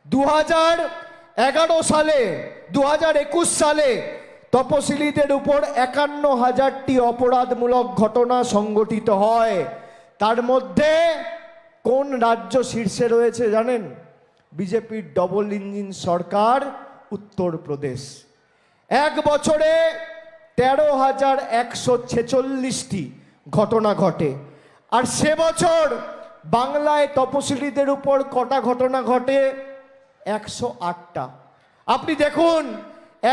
2011 সালে 2021 সালে তপশিলীদের উপর 51,000টি অপরাধমূলক ঘটনা সংগঠিত হয়। তার মধ্যে কোন রাজ্য শীর্ষে রয়েছে জানেন? বিজেপির ডবল ইঞ্জিন সরকার উত্তরপ্রদেশ। এক বছরে 13,146টি ঘটনা ঘটে। আর সে বছর বাংলায় তপশিলীদের উপর কটা ঘটনা ঘটে? 108টা। আপনি দেখুন,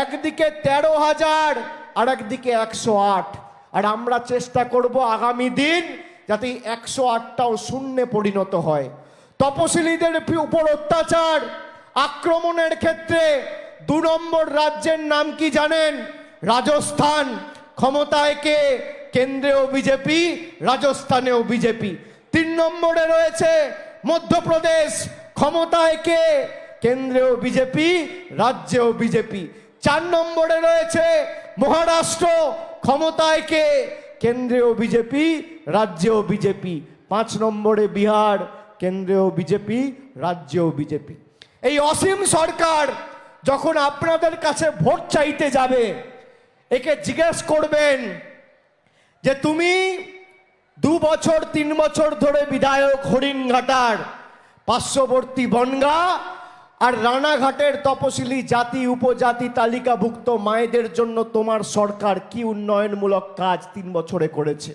একদিকে 13,000 আর একদিকে 108। আর আমরা চেষ্টা করব আগামী দিন যাতে 108টাও শূন্যে পরিণত হয়। তপশিলীদের উপর অত্যাচার আক্রমণের ক্ষেত্রে 2 নম্বর রাজ্যের নাম কি জানেন? রাজস্থান। ক্ষমতায় কে? কেন্দ্রেও বিজেপি, রাজস্থানেও বিজেপি। 3 নম্বরে রয়েছে মধ্যপ্রদেশ। ক্ষমতায় কে? কেন্দ্রেও বিজেপি, রাজ্যেও বিজেপি। 4 নম্বরে রয়েছে মহারাষ্ট্র। ক্ষমতায় কে? কেন্দ্রেও বিজেপি, রাজ্যেও বিজেপি। 5 নম্বরে বিহার। কেন্দ্রেও বিজেপি, রাজ্যেও বিজেপি। এই অসীম সরকার যখন আপনাদের কাছে ভোট চাইতে যাবে, একে জিজ্ঞেস করবেন যে তুমি 2 বছর 3 বছর ধরে বিধায়ক হরিণঘাটার, পার্শ্ববর্তী বনগাঁ আর রানাঘাটের তপশিলি জাতি উপজাতি তালিকাভুক্ত মায়েদের জন্য তোমার সরকার কি উন্নয়নমূলক কাজ 3 বছরে করেছে?